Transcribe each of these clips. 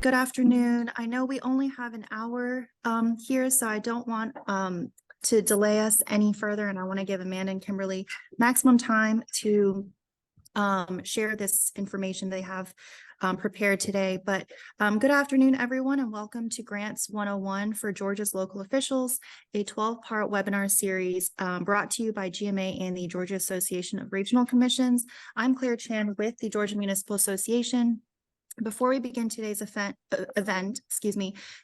Good afternoon. I know we only have an hour here, so I don't want to delay us any further, and I want to give Amanda and Kimberly maximum time to share this information they have prepared today. But good afternoon, everyone, and welcome to Grants 101 for Georgia's Local Officials, a 12-part webinar series brought to you by GMA and the Georgia Association of Regional Commissions. I'm Claire Chan with the Georgia Municipal Association. Before we begin today's event,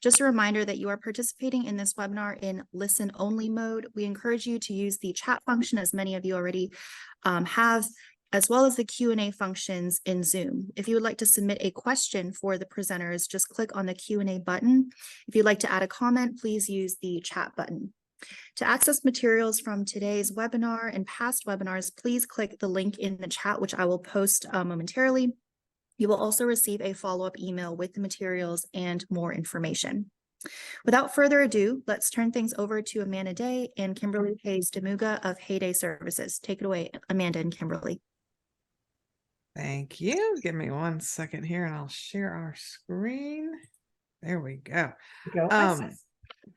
just a reminder that you are participating in this webinar in listen-only mode. We encourage you to use the chat function, as many of you already have, as well as the Q&A functions in Zoom. If you would like to submit a question for the presenters, just click on the Q&A button. If you'd like to add a comment, please use the chat button. To access materials from today's webinar and past webinars, please click the link in the chat, which I will post momentarily. You will also receive a follow-up email with the materials and more information. Without further ado, let's turn things over to Amanda Day and Kimberly Hayes Demuga of Heyday Services. Take it away, Amanda and Kimberly. Thank you. Give me 1 second here and I'll share our screen. There we go.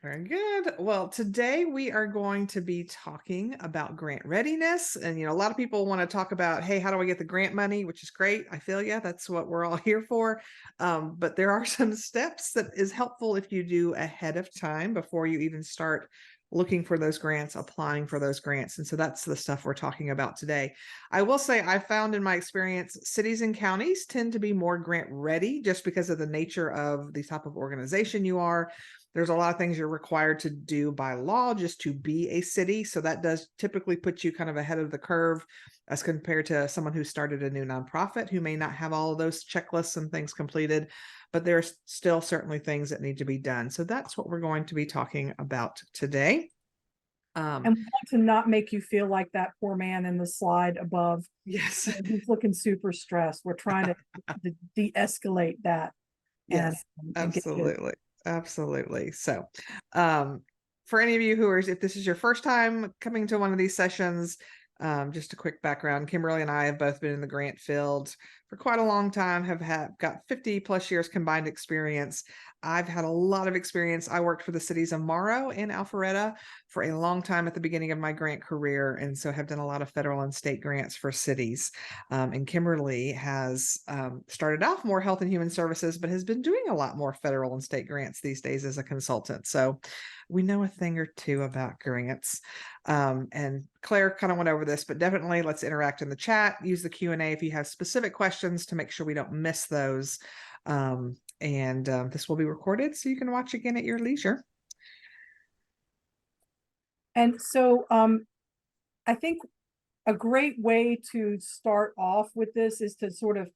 Very good. Well, today we are going to be talking about grant readiness. And, a lot of people want to talk about, hey, how do I get the grant money? Which is great. I feel you. That's what we're all here for. But there are some steps that is helpful if you do ahead of time before you even start looking for those grants, applying for those grants. And so that's the stuff we're talking about today. I will say I found in my experience, cities and counties tend to be more grant ready just because of the nature of the type of organization you are. There's a lot of things you're required to do by law just to be a city. So that does typically put you kind of ahead of the curve as compared to someone who started a new nonprofit who may not have all of those checklists and things completed, but there are still certainly things that need to be done. So that's what we're going to be talking about today. And we want to not make you feel like that poor man in the slide above. Yes. He's looking super stressed. We're trying to de-escalate that. Yes, absolutely. Absolutely. So, for any of you who are, if this is your first time coming to one of these sessions, just a quick background. Kimberly and I have both been in the grant field for quite a long time, have got 50 plus years combined experience. I've had a lot of experience. I worked for the cities of Morrow and Alpharetta for a long time at the beginning of my grant career, and so have done a lot of federal and state grants for cities. And Kimberly has started off more health and human services, but has been doing a lot more federal and state grants these days as a consultant. So we know a thing or two about grants. And Claire kind of went over this, but definitely let's interact in the chat. Use the Q&A if you have specific questions to make sure we don't miss those. This will be recorded so you can watch again at your leisure. And so I think a great way to start off with this is to sort of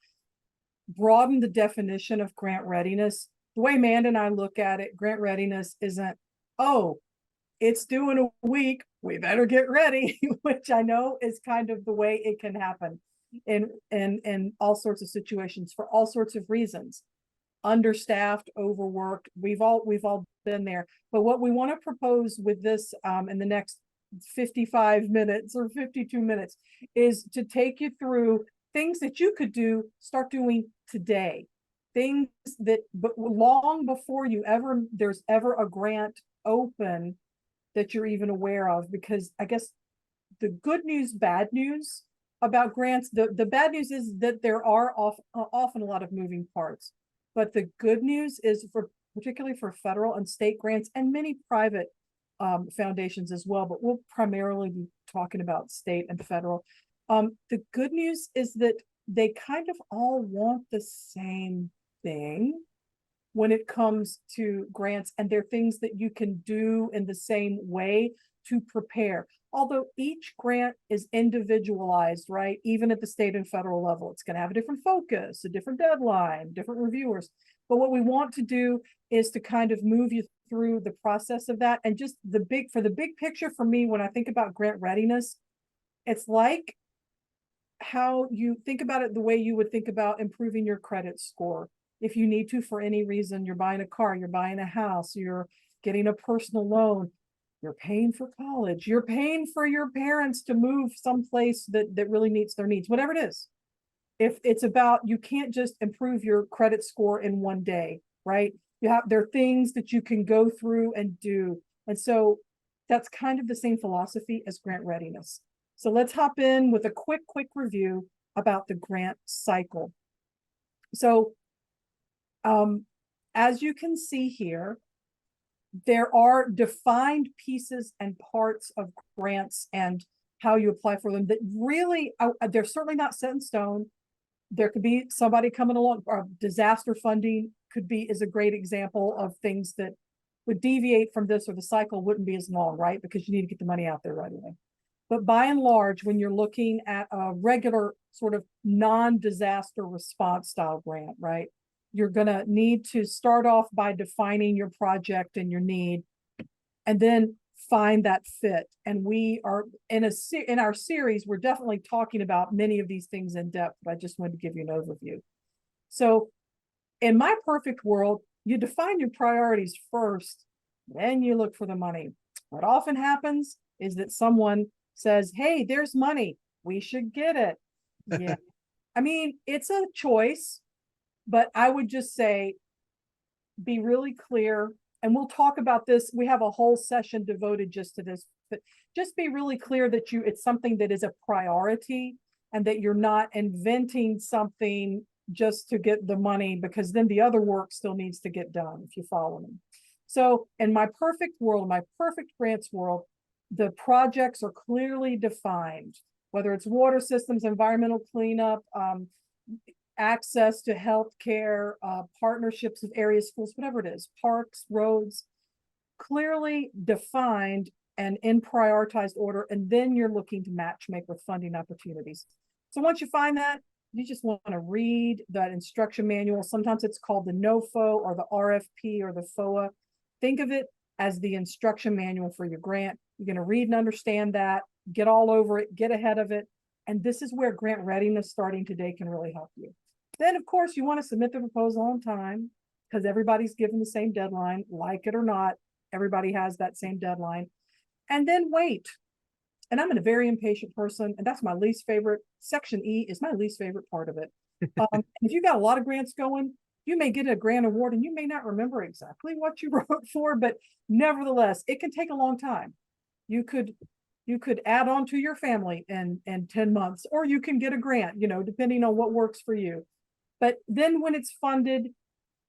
broaden the definition of grant readiness. The way Amanda and I look at it, grant readiness isn't, oh, it's due in a week, we better get ready, which I know is kind of the way it can happen in all sorts of situations for all sorts of reasons. Understaffed, overworked, we've all been there. But what we want to propose with this in the next 55 minutes or 52 minutes is to take you through things that you could start doing today. Things that, but long before there's ever a grant open that you're even aware of, because I guess the good news, bad news about grants, the bad news is that there are often a lot of moving parts. But the good news is, particularly for federal and state grants and many private foundations as well, but we'll primarily be talking about state and federal. The good news is that they kind of all want the same thing when it comes to grants, and they're things that you can do in the same way to prepare. Although each grant is individualized, right? Even at the state and federal level, it's going to have a different focus, a different deadline, different reviewers. But what we want to do is to kind of move you through the process of that. And just for the big picture for me, when I think about grant readiness, it's like how you think about it the way you would think about improving your credit score. If you need to, for any reason, you're buying a car, you're buying a house, you're getting a personal loan, you're paying for college, you're paying for your parents to move someplace that really meets their needs, whatever it is. If it's about, you can't just improve your credit score in one day. right? There are things that you can go through and do. And so that's kind of the same philosophy as grant readiness. So let's hop in with a quick review about the grant cycle. So as you can see here, there are defined pieces and parts of grants and how you apply for them that really, they're certainly not set in stone. There could be somebody coming along, or disaster funding is a great example of things that would deviate from this, or the cycle wouldn't be as long, right? Because you need to get the money out there right away. But by and large, when you're looking at a regular sort of non-disaster response style grant, right? You're gonna need to start off by defining your project and your need, and then find that fit. And we are in our series, we're definitely talking about many of these things in depth, but I just wanted to give you an overview. So in my perfect world, you define your priorities first, then you look for the money. What often happens is that someone says, hey, there's money, we should get it. Yeah. I mean, it's a choice, but I would just say, be really clear. And we'll talk about this. We have a whole session devoted just to this, but just be really clear that it's something that is a priority, and that you're not inventing something just to get the money, because then the other work still needs to get done, if you follow me. So in my perfect world, my perfect grants world, the projects are clearly defined, whether it's water systems, environmental cleanup, access to healthcare, partnerships with area schools, whatever it is, parks, roads, clearly defined and in prioritized order. And then you're looking to match make with funding opportunities. So once you find that, you just want to read that instruction manual. Sometimes it's called the NOFO or the RFP or the FOA. Think of it as the instruction manual for your grant. You're going to read and understand that, get all over it, get ahead of it. And this is where grant readiness starting today can really help you. Then, of course, you want to submit the proposal on time, because everybody's given the same deadline, like it or not. Everybody has that same deadline. And then wait. And I'm a very impatient person, and that's my least favorite. Section E is my least favorite part of it. If you got a lot of grants going, you may get a grant award and you may not remember exactly what you wrote for, but nevertheless, it can take a long time. You could add on to your family in 10 months, or you can get a grant, depending on what works for you. But then when it's funded,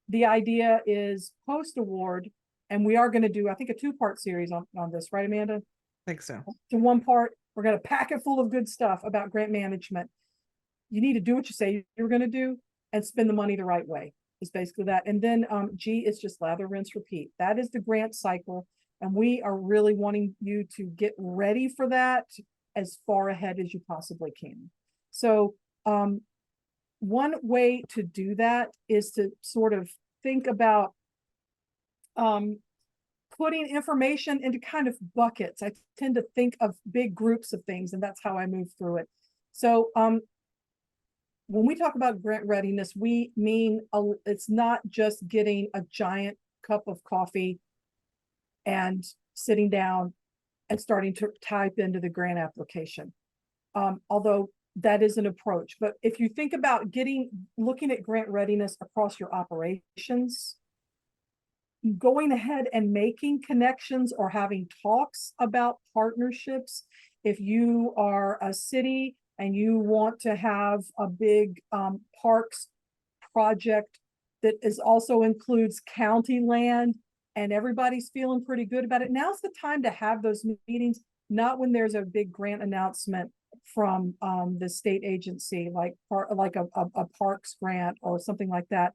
the idea is post-award, and we are going to do, I think, a 2-part series on this, right, Amanda? I think so. To 1 part, we're going to pack it full of good stuff about grant management. You need to do what you say you're going to do and spend the money the right way, is basically that. And then G is just lather, rinse, repeat. That is the grant cycle. And we are really wanting you to get ready for that as far ahead as you possibly can. So one way to do that is to sort of think about putting information into kind of buckets. I tend to think of big groups of things, and that's how I move through it. So when we talk about grant readiness, we mean it's not just getting a giant cup of coffee and sitting down and starting to type into the grant application. Although that is an approach. But if you think about looking at grant readiness across your operations, going ahead and making connections or having talks about partnerships. If you are a city and you want to have a big parks project that also includes county land, and everybody's feeling pretty good about it, now's the time to have those meetings, not when there's a big grant announcement from the state agency, like a parks grant or something like that.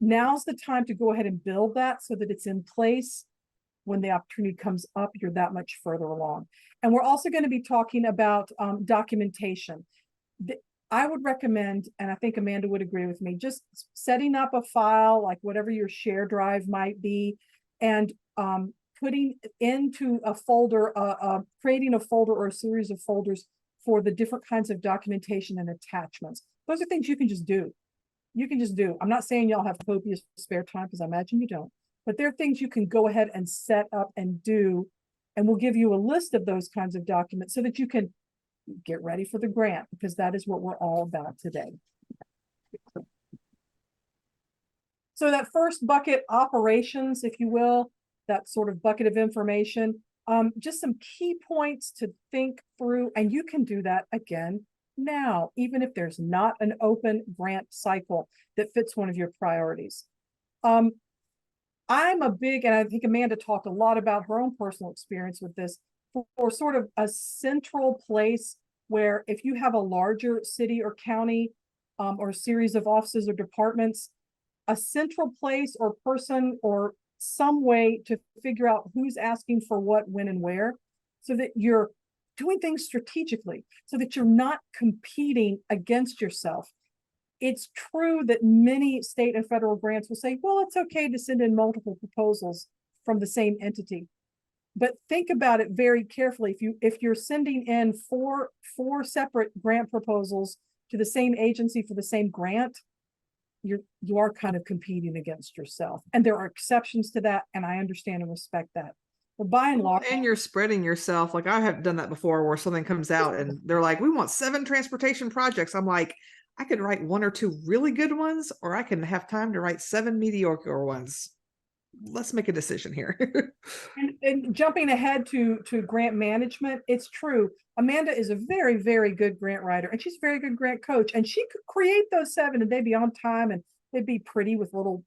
Now's the time to go ahead and build that so that it's in place. When the opportunity comes up, you're that much further along. And we're also going to be talking about documentation. I would recommend, and I think Amanda would agree with me, just setting up a file, like whatever your share drive might be, and putting into a folder, creating a folder or a series of folders for the different kinds of documentation and attachments. Those are things you can just do. I'm not saying y'all have copious spare time, because I imagine you don't, but there are things you can go ahead and set up and do. And we'll give you a list of those kinds of documents so that you can get ready for the grant, because that is what we're all about today. So that first bucket, operations, if you will, that sort of bucket of information, just some key points to think through, and you can do that again now, even if there's not an open grant cycle that fits one of your priorities. I'm a big, and I think Amanda talked a lot about her own personal experience with this, for sort of a central place where if you have a larger city or county, or series of offices or departments, a central place or person or some way to figure out who's asking for what, when, and where, so that you're doing things strategically, so that you're not competing against yourself. It's true that many state and federal grants will say, well, it's okay to send in multiple proposals from the same entity. But think about it very carefully. If you're sending in four separate grant proposals to the same agency for the same grant, you are kind of competing against yourself. And there are exceptions to that, and I understand and respect that. But by and large, And you're spreading yourself. Like I have done that before where something comes out and they're like, we want 7 transportation projects. I'm like, I could write 1 or 2 really good ones, or I can have time to write 7 mediocre ones. Let's make a decision here. and jumping ahead to grant management, it's true. Amanda is a very, very good grant writer, and she's a very good grant coach, and she could create those 7 and they'd be on time and they'd be pretty with little,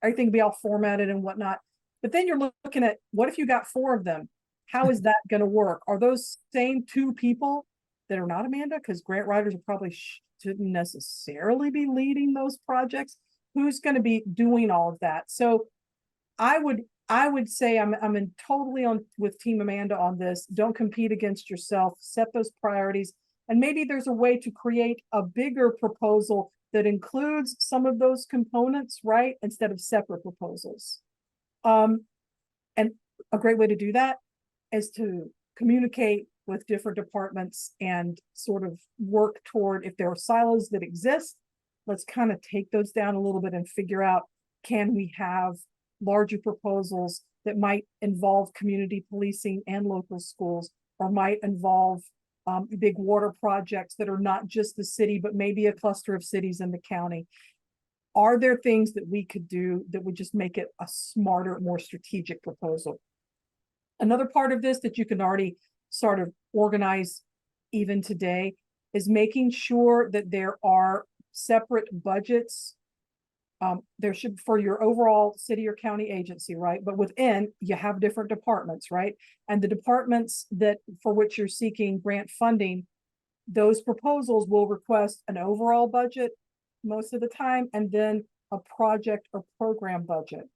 everything would be all formatted and whatnot. But then you're looking at, what if you got 4 of them? How is that going to work? Are those same 2 people that are not Amanda? Because grant writers are probably shouldn't necessarily be leading those projects. Who's going to be doing all of that? So I would say I'm totally on with Team Amanda on this. Don't compete against yourself. Set those priorities, and maybe there's a way to create a bigger proposal that includes some of those components, right? Instead of separate proposals. And a great way to do that is to communicate with different departments and sort of work toward, if there are silos that exist, let's kind of take those down a little bit and figure out, can we have larger proposals that might involve community policing and local schools, or might involve big water projects that are not just the city, but maybe a cluster of cities in the county. Are there things that we could do that would just make it a smarter, more strategic proposal? Another part of this that you can already sort of organize even today is making sure that there are separate budgets. There should, for your overall city or county agency, right? But within, you have different departments, right? And the departments that for which you're seeking grant funding, those proposals will request an overall budget most of the time, and then a project or program budget.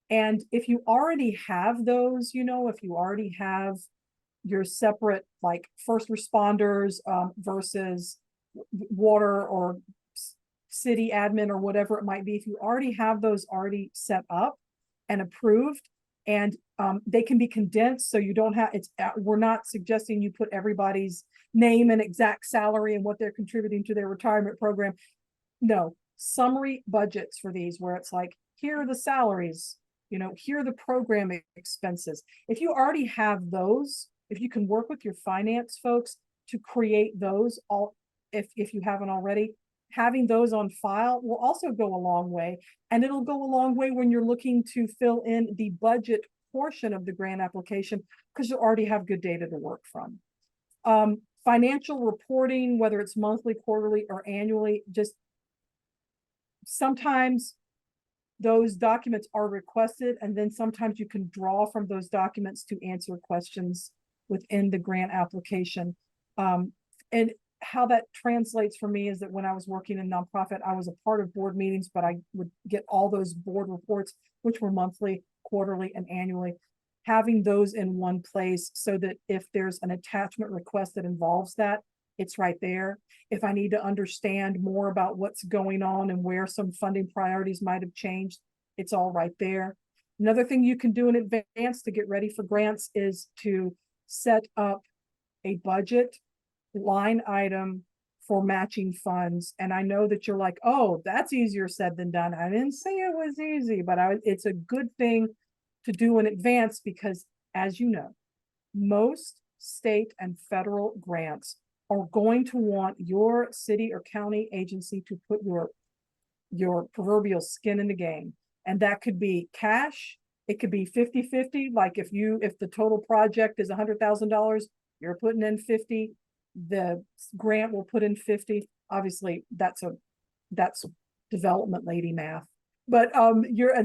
And if you already have those, if you already have your separate, like first responders versus water or city admin or whatever it might be, if you already have those already set up and approved, and they can be condensed, so you don't have, we're not suggesting you put everybody's name and exact salary and what they're contributing to their retirement program. No, summary budgets for these, where it's like, here are the salaries, here are the program expenses. If you already have those, if you can work with your finance folks to create those, all, if you haven't already, having those on file will also go a long way. And it'll go a long way when you're looking to fill in the budget portion of the grant application, because you already have good data to work from. Financial reporting, whether it's monthly, quarterly, or annually, just sometimes those documents are requested, and then sometimes you can draw from those documents to answer questions within the grant application. And how that translates for me is that when I was working in nonprofit, I was a part of board meetings, but I would get all those board reports, which were monthly, quarterly, and annually, having those in one place so that if there's an attachment request that involves that, it's right there. If I need to understand more about what's going on and where some funding priorities might have changed, it's all right there. Another thing you can do in advance to get ready for grants is to set up a budget line item for matching funds. And I know that you're like, oh, that's easier said than done. I didn't say it was easy, but it's a good thing to do in advance, because as you know, most state and federal grants are going to want your city or county agency to put your your proverbial skin in the game. And that could be cash. It could be 50-50. Like if the total project is $100,000, you're putting in 50, the grant will put in 50. Obviously that's development lady math, but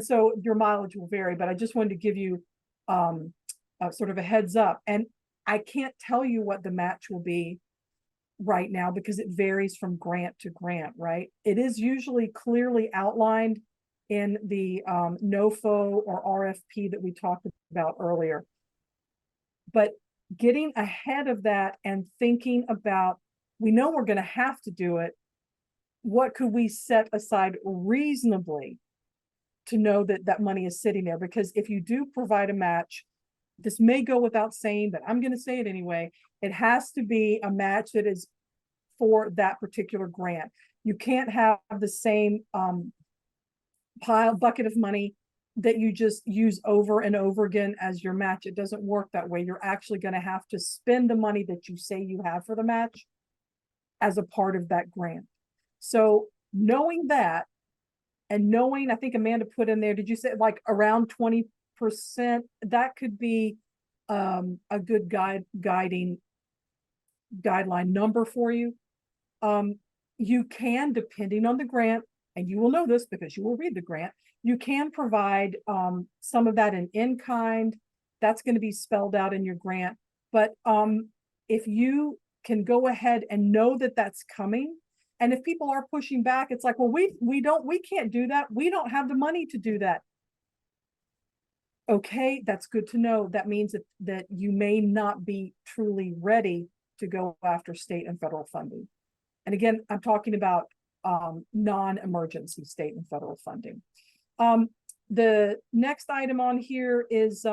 so your mileage will vary, but I just wanted to give you sort of a heads up. And I can't tell you what the match will be right now because it varies from grant to grant, right? It is usually clearly outlined in the NOFO or RFP that we talked about earlier. But getting ahead of that and thinking about, we know we're going to have to do it. What could we set aside reasonably to know that that money is sitting there? Because if you do provide a match, this may go without saying, but I'm going to say it anyway. It has to be a match that is for that particular grant. You can't have the same bucket of money that you just use over and over again as your match. It doesn't work that way. You're actually going to have to spend the money that you say you have for the match as a part of that grant. So knowing that, and knowing, I think Amanda put in there, did you say like around 20%? That could be a good guideline number for you. You can, depending on the grant, and you will know this because you will read the grant, you can provide some of that in kind. That's going to be spelled out in your grant. But if you can go ahead and know that that's coming, and if people are pushing back, it's like, well, we can't do that. We don't have the money to do that. Okay, that's good to know. That means that you may not be truly ready to go after state and federal funding. And again, I'm talking about non-emergency state and federal funding. The next item on here is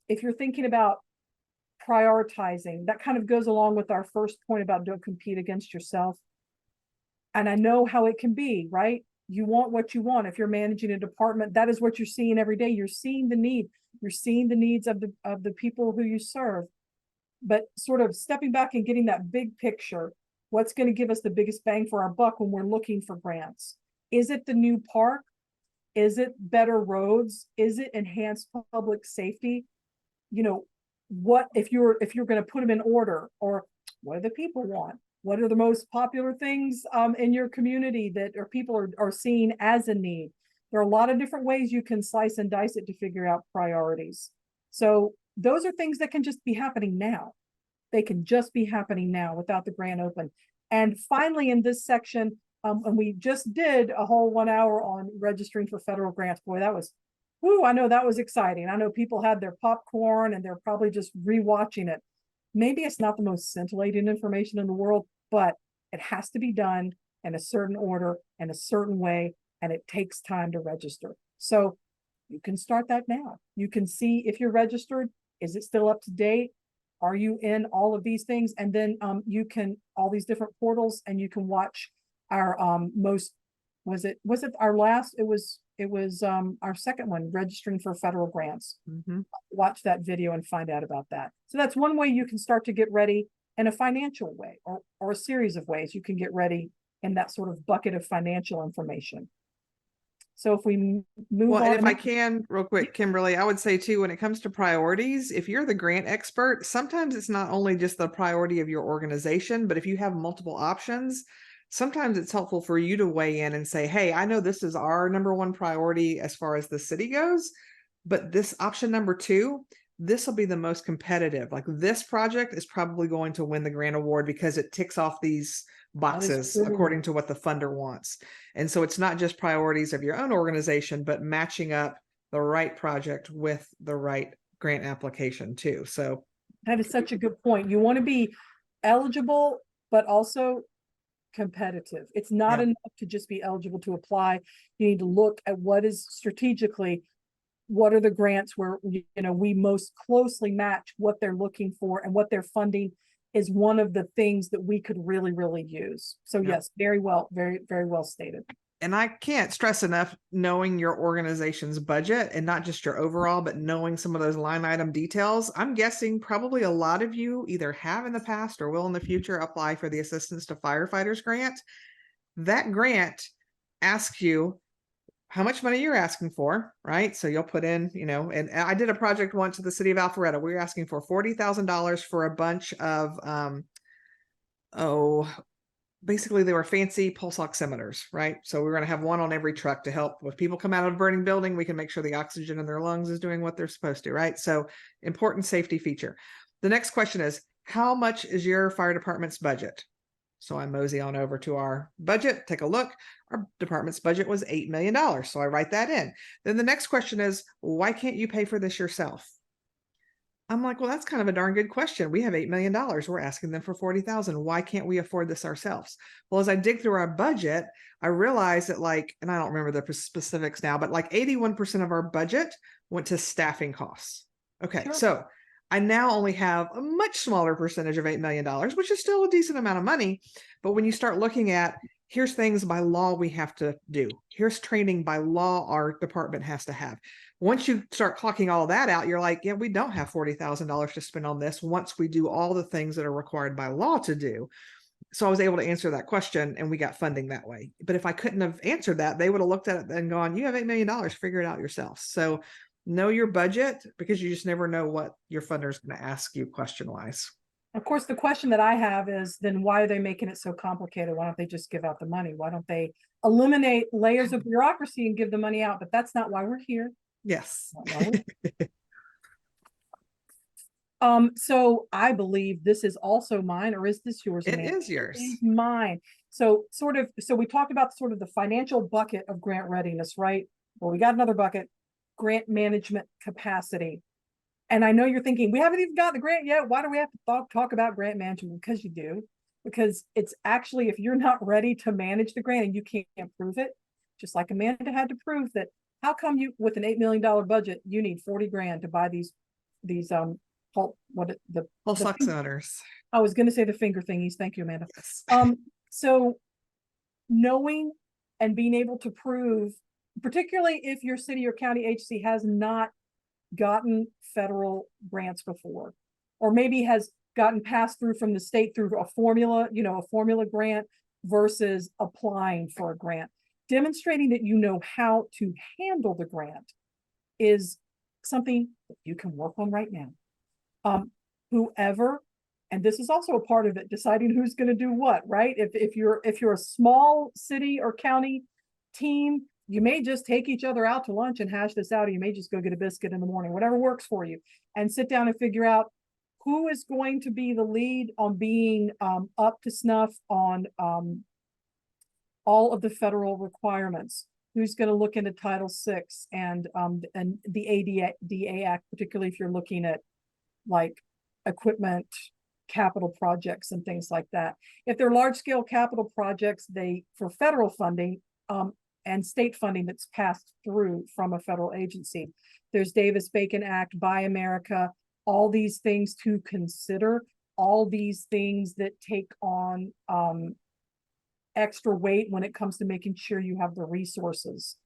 if you're thinking about prioritizing, that kind of goes along with our first point about don't compete against yourself. And I know how it can be, right? You want what you want. If you're managing a department, that is what you're seeing every day. You're seeing the need. You're seeing the needs of the people who you serve. But sort of stepping back and getting that big picture, what's going to give us the biggest bang for our buck when we're looking for grants? Is it the new park? Is it better roads? Is it enhanced public safety? You know, what if you're going to put them in order, or what do the people want? What are the most popular things in your community that people are seeing as a need? There are a lot of different ways you can slice and dice it to figure out priorities. So those are things that can just be happening now. They can just be happening now without the grant open. And finally, in this section, and we just did a whole 1 hour on registering for federal grants. Boy, that was, whoo, I know that was exciting. I know people had their popcorn and they're probably just rewatching it. Maybe it's not the most scintillating information in the world, but it has to be done in a certain order and a certain way, and it takes time to register. So you can start that now. You can see if you're registered, is it still up to date? Are you in all of these things? And then you can, all these different portals, and you can watch our was it our last, it was our second one, registering for federal grants. Mm-hmm. Watch that video and find out about that. So that's one way you can start to get ready in a financial way, or a series of ways you can get ready in that sort of bucket of financial information. So if we move on. And if I can real quick, Kimberly, I would say too, when it comes to priorities, if you're the grant expert, sometimes it's not only just the priority of your organization, but if you have multiple options, sometimes it's helpful for you to weigh in and say, hey, I know this is our number one priority as far as the city goes, but this option number 2, this will be the most competitive. Like this project is probably going to win the grant award because it ticks off these boxes according to what the funder wants. And so it's not just priorities of your own organization, but matching up the right project with the right grant application too. So that is such a good point. You want to be eligible, but also competitive. It's not enough to just be eligible to apply. You need to look at what is strategically, what are the grants where we most closely match what they're looking for, and what they're funding is one of the things that we could really, really use. So yes, very well, very, very well stated. And I can't stress enough knowing your organization's budget, and not just your overall, but knowing some of those line item details. I'm guessing probably a lot of you either have in the past or will in the future apply for the Assistance to Firefighters grant. That grant ask you how much money you're asking for, right? So you'll put in, and I did a project once at the city of Alpharetta. We were asking for $40,000 for a bunch of, basically they were fancy pulse oximeters, right? So we were going to have one on every truck to help with people come out of a burning building. We can make sure the oxygen in their lungs is doing what they're supposed to, right? So important safety feature. The next question is, how much is your fire department's budget? So I mosey on over to our budget, take a look. Our department's budget was $8 million. So I write that in. Then the next question is, why can't you pay for this yourself? I'm like, well, that's kind of a darn good question. We have $8 million. We're asking them for 40,000. Why can't we afford this ourselves? Well, as I dig through our budget, I realized that and I don't remember the specifics now, but 81% of our budget went to staffing costs. Okay. Sure. So I now only have a much smaller percentage of $8 million, which is still a decent amount of money. But when you start looking at, here's things by law we have to do. Here's training by law our department has to have. Once you start clocking all that out, you're like, yeah, we don't have $40,000 to spend on this once we do all the things that are required by law to do. So I was able to answer that question and we got funding that way. But if I couldn't have answered that, they would have looked at it and gone, you have $8 million, figure it out yourself. So know your budget, because you just never know what your funder is going to ask you question wise. Of course, the question that I have is, then why are they making it so complicated? Why don't they just give out the money? Why don't they eliminate layers of bureaucracy and give the money out? But that's not why we're here. Yes. So I believe this is also mine, or is this yours? It Amanda? is yours. It is mine. So we talked about sort of the financial bucket of grant readiness, right? Well, we got another bucket, grant management capacity. And I know you're thinking, we haven't even got the grant yet. Why do we have to talk about grant management? Because you do. Because it's actually, if you're not ready to manage the grant and you can't prove it, just like Amanda had to prove that, how come you, with an $8 million budget, you need 40 grand to buy these pulse oximeters. I was going to say the finger thingies. Thank you, Amanda. Yes. So knowing and being able to prove, particularly if your city or county agency has not gotten federal grants before, or maybe has gotten passed through from the state through a formula grant versus applying for a grant, demonstrating that you know how to handle the grant is something that you can work on right now. Whoever, and this is also a part of it, deciding who's going to do what, right? If you're a small city or county team, you may just take each other out to lunch and hash this out, or you may just go get a biscuit in the morning, whatever works for you, and sit down and figure out who is going to be the lead on being up to snuff on all of the federal requirements. Who's going to look into Title VI and the ADA Act, particularly if you're looking at like equipment, capital projects and things like that. If they're large scale capital projects, for federal funding and state funding that's passed through from a federal agency, there's Davis-Bacon Act, Buy America, all these things to consider, all these things that take on extra weight when it comes to making sure you have the resources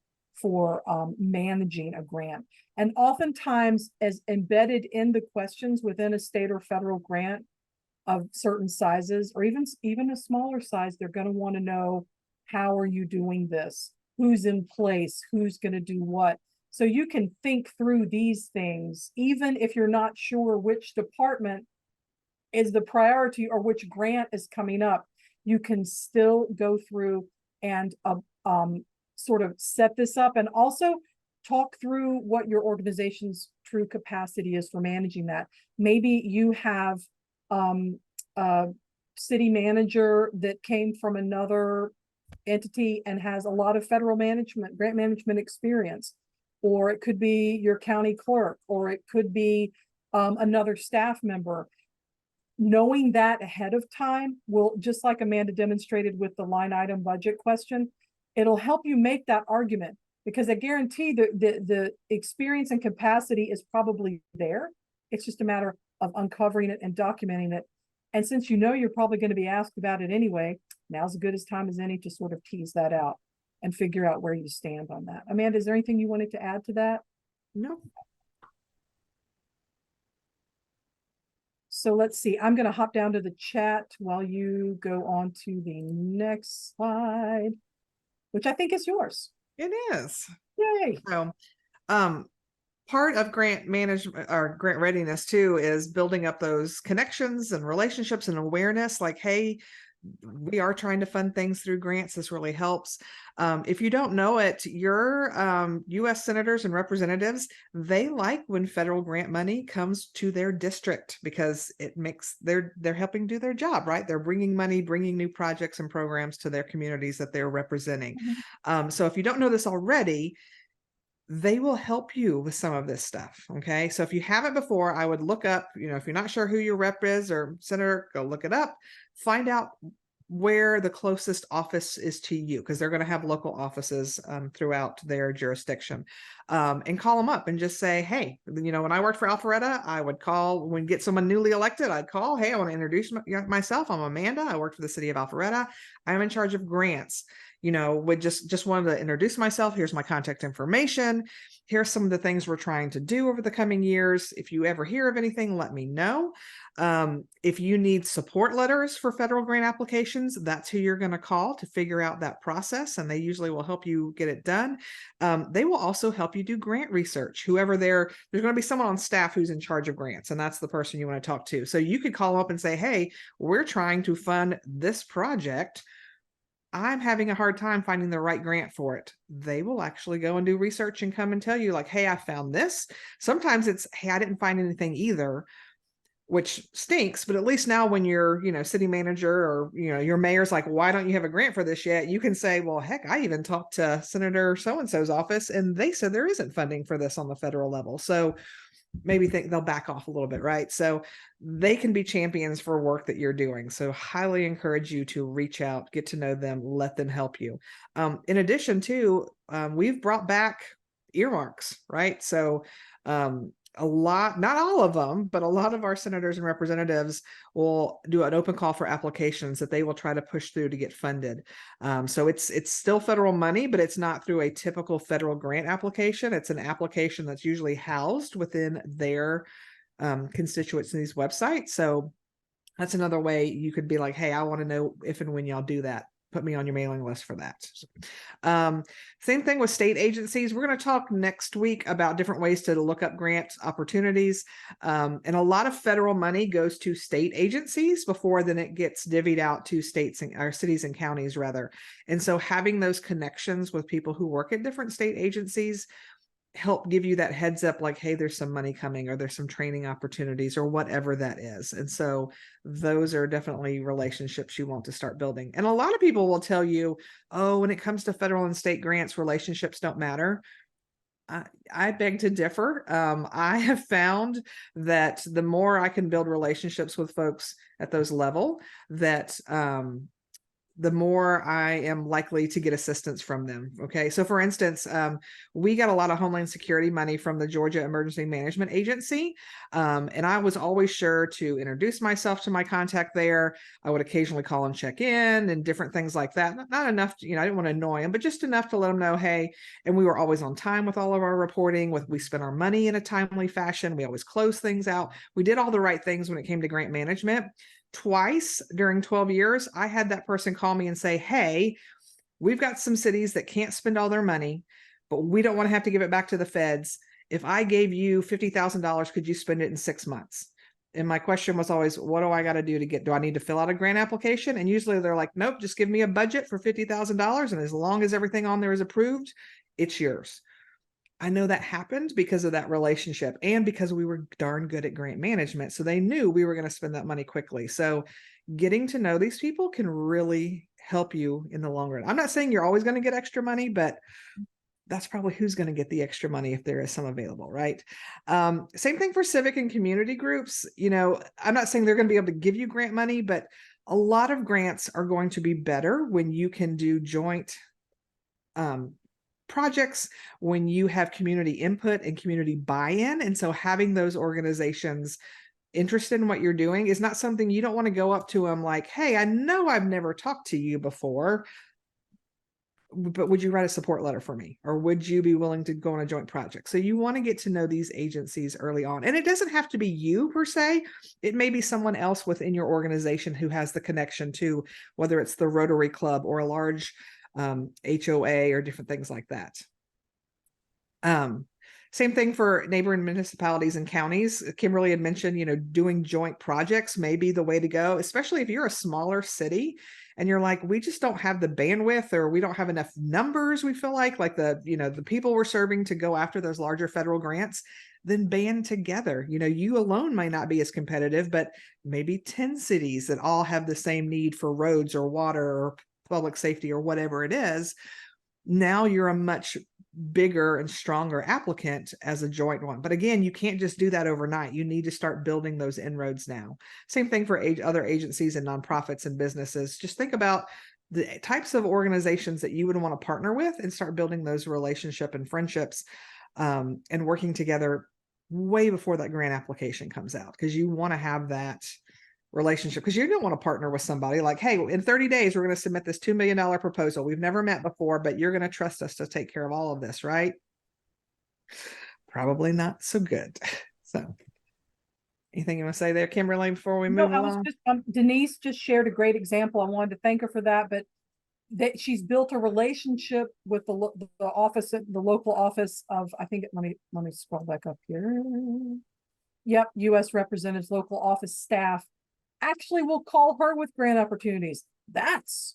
for managing a grant. And oftentimes, as embedded in the questions within a state or federal grant of certain sizes, or even a smaller size, they're going to want to know, how are you doing this? Who's in place? Who's going to do what? So you can think through these things, even if you're not sure which department is the priority or which grant is coming up. You can still go through and sort of set this up, and also talk through what your organization's true capacity is for managing that. Maybe you have a city manager that came from another entity and has a lot of federal grant management experience, or it could be your county clerk, or it could be another staff member. Knowing that ahead of time will, just like Amanda demonstrated with the line item budget question, it'll help you make that argument, because I guarantee the experience and capacity is probably there. It's just a matter of uncovering it and documenting it. And since you know you're probably going to be asked about it anyway, now's as good a time as any to sort of tease that out and figure out where you stand on that. Amanda, is there anything you wanted to add to that? No. So let's see, I'm going to hop down to the chat while you go on to the next slide. which I think is yours. It is. Yay. So, part of grant management or grant readiness too is building up those connections and relationships and awareness. Like, hey, we are trying to fund things through grants. This really helps. If you don't know it, your U.S. senators and representatives, they like when federal grant money comes to their district because it makes they're helping do their job, right? They're bringing money, bringing new projects and programs to their communities that they're representing. So if you don't know this already, they will help you with some of this stuff. Okay. So if you haven't before, I would look up, if you're not sure who your rep is or senator, go look it up, find out where the closest office is to you, because they're going to have local offices throughout their jurisdiction, and call them up and just say, hey, when I worked for Alpharetta, I would call when get someone newly elected. I'd call, hey, I want to introduce myself. I'm Amanda. I work for the city of Alpharetta. I'm in charge of grants. Would just wanted to introduce myself. Here's my contact information. Here's some of the things we're trying to do over the coming years. If you ever hear of anything, let me know. If you need support letters for federal grant applications, that's who you're going to call to figure out that process. And they usually will help you get it done. They will also help you do grant research. Whoever there's going to be someone on staff who's in charge of grants, and that's the person you want to talk to. So you could call up and say, hey, we're trying to fund this project. I'm having a hard time finding the right grant for it. They will actually go and do research and come and tell you like, hey, I found this. Sometimes it's, hey, I didn't find anything either, which stinks. But at least now when you're, city manager or, your mayor's like, why don't you have a grant for this yet? You can say, well, heck, I even talked to Senator so-and-so's office and they said there isn't funding for this on the federal level. So maybe think they'll back off a little bit, right? So they can be champions for work that you're doing. So highly encourage you to reach out, get to know them, let them help you. In addition to, we've brought back earmarks, right? So a lot, not all of them, but a lot of our senators and representatives will do an open call for applications that they will try to push through to get funded. So it's still federal money, but it's not through a typical federal grant application. It's an application that's usually housed within their constituency's website. So that's another way you could be like, hey, I want to know if and when y'all do that. Put me on your mailing list for that. Same thing with state agencies. We're going to talk next week about different ways to look up grant opportunities. And a lot of federal money goes to state agencies before then it gets divvied out to states or cities and counties rather. And so having those connections with people who work at different state agencies help give you that heads up like, hey, there's some money coming or there's some training opportunities or whatever that is. And so those are definitely relationships you want to start building. And a lot of people will tell you, oh, when it comes to federal and state grants, relationships don't matter. I beg to differ. I have found that the more I can build relationships with folks at those level, that the more I am likely to get assistance from them. Okay. So for instance, we got a lot of Homeland Security money from the Georgia Emergency Management Agency. And I was always sure to introduce myself to my contact there. I would occasionally call and check in and different things like that. Not enough, I didn't want to annoy them, but just enough to let them know, hey, and we were always on time with all of our reporting. We spent our money in a timely fashion. We always closed things out. We did all the right things when it came to grant management. Twice during 12 years, I had that person call me and say, hey, we've got some cities that can't spend all their money, but we don't want to have to give it back to the feds. If I gave you $50,000, could you spend it in 6 months? And my question was always, what do I got to do do I need to fill out a grant application? And usually they're like, nope, just give me a budget for $50,000. And as long as everything on there is approved, it's yours. I know that happened because of that relationship and because we were darn good at grant management. So they knew we were going to spend that money quickly. So getting to know these people can really help you in the long run. I'm not saying you're always going to get extra money, but that's probably who's going to get the extra money if there is some available, right? Same thing for civic and community groups. I'm not saying they're going to be able to give you grant money, but a lot of grants are going to be better when you can do joint projects, when you have community input and community buy-in. And so having those organizations interested in what you're doing is not something you don't want to go up to them like, hey, I know I've never talked to you before, but would you write a support letter for me? Or would you be willing to go on a joint project? So you want to get to know these agencies early on. And it doesn't have to be you per se. It may be someone else within your organization who has the connection to, whether it's the Rotary Club or a large HOA or different things like that. Same thing for neighboring municipalities and counties. Kimberly had mentioned, doing joint projects may be the way to go, especially if you're a smaller city and you're like, we just don't have the bandwidth, or we don't have enough numbers. We feel like the people we're serving to go after those larger federal grants, then band together. You alone might not be as competitive, but maybe 10 cities that all have the same need for roads or water or public safety or whatever it is. Now you're a much bigger and stronger applicant as a joint one. But again, you can't just do that overnight. You need to start building those inroads now. Same thing for other agencies and nonprofits and businesses. Just think about the types of organizations that you would want to partner with and start building those relationship and friendships, and working together way before that grant application comes out, because you want to have that relationship, because you don't want to partner with somebody like, hey, in 30 days, we're going to submit this $2 million proposal. We've never met before, but you're going to trust us to take care of all of this, right? Probably not so good. So anything you want to say there, Kimberly, before we move along? Denise just shared a great example. I wanted to thank her for that, but that she's built a relationship with the office, the local office of, I think, let me scroll back up here. Yep. U.S. representatives, local office staff actually will call her with grant opportunities. That's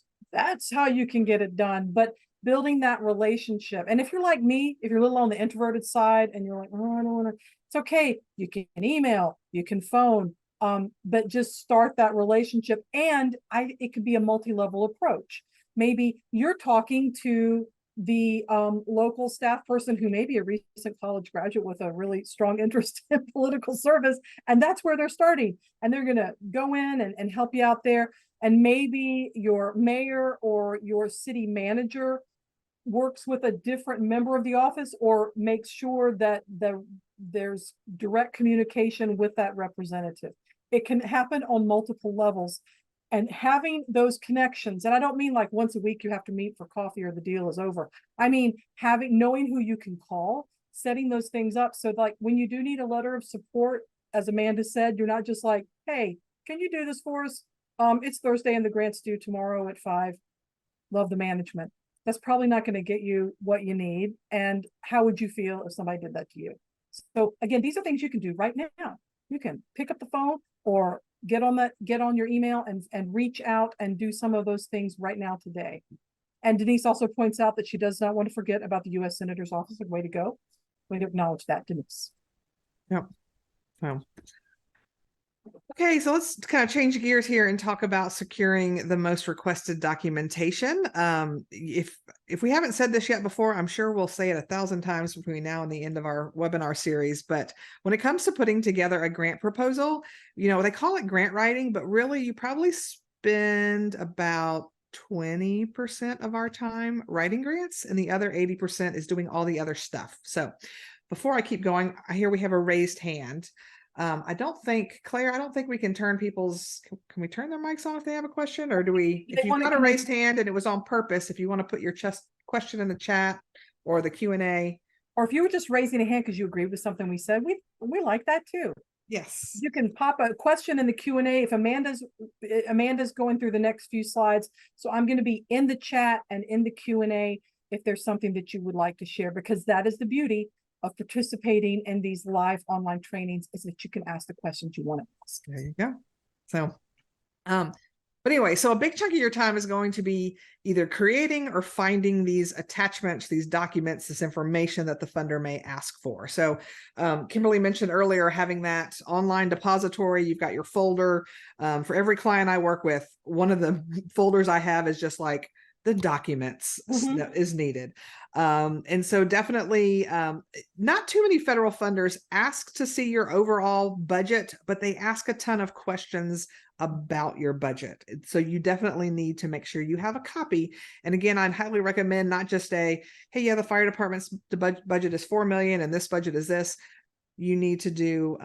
how you can get it done. But building that relationship. And if you're like me, if you're a little on the introverted side and you're like, oh, I don't want to, it's okay. You can email, you can phone, but just start that relationship. And it could be a multi-level approach. Maybe you're talking to the local staff person who may be a recent college graduate with a really strong interest in political service, and that's where they're starting, and they're going to go in and help you out there. And maybe your mayor or your city manager works with a different member of the office, or makes sure that there's direct communication with that representative. It can happen on multiple levels. And having those connections, and I don't mean like once a week you have to meet for coffee or the deal is over. I mean, knowing who you can call, setting those things up. So like when you do need a letter of support, as Amanda said, you're not just like, hey, can you do this for us? It's Thursday and the grant's due tomorrow at 5. Love the management. That's probably not going to get you what you need. And how would you feel if somebody did that to you? So again, these are things you can do right now. You can pick up the phone or get on your email and reach out and do some of those things right now today. And Denise also points out that she does not want to forget about the U.S. Senator's office. Way to go. Way to acknowledge that, Denise. Yep. Well, okay, so let's kind of change gears here and talk about securing the most requested documentation. If we haven't said this yet before, I'm sure we'll say it 1,000 times between now and the end of our webinar series. But when it comes to putting together a grant proposal, they call it grant writing, but really you probably spend about 20% of our time writing grants, and the other 80% is doing all the other stuff. So before I keep going, I hear we have a raised hand. I don't think, Claire, I don't think we can turn can we turn their mics on if they have a question, or do we, if you've got a raised hand and it was on purpose, if you want to put your question in the chat or the Q&A. Or if you were just raising a hand because you agree with something we said, we like that too. Yes. You can pop a question in the Q&A if Amanda's going through the next few slides. So I'm going to be in the chat and in the Q&A if there's something that you would like to share, because that is the beauty of participating in these live online trainings, is that you can ask the questions you want to ask. There you go. So, but anyway, so a big chunk of your time is going to be either creating or finding these attachments, these documents, this information that the funder may ask for. So Kimberly mentioned earlier having that online depository. You've got your folder. For every client I work with, one of the folders I have is just like the documents that is needed. And so definitely not too many federal funders ask to see your overall budget, but they ask a ton of questions about your budget. So you definitely need to make sure you have a copy. And again, I'd highly recommend not just hey, yeah, the fire department's budget is 4 million and this budget is this. You need to do,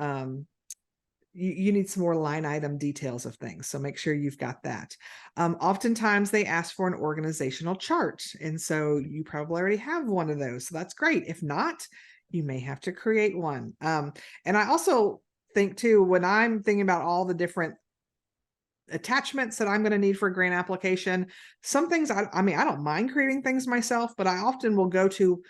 you need some more line item details of things. So make sure you've got that. Oftentimes they ask for an organizational chart. And so you probably already have one of those. So that's great. If not, you may have to create one. And I also think too, when I'm thinking about all the different attachments that I'm going to need for a grant application. Some things, I mean, I don't mind creating things myself, but I often will go to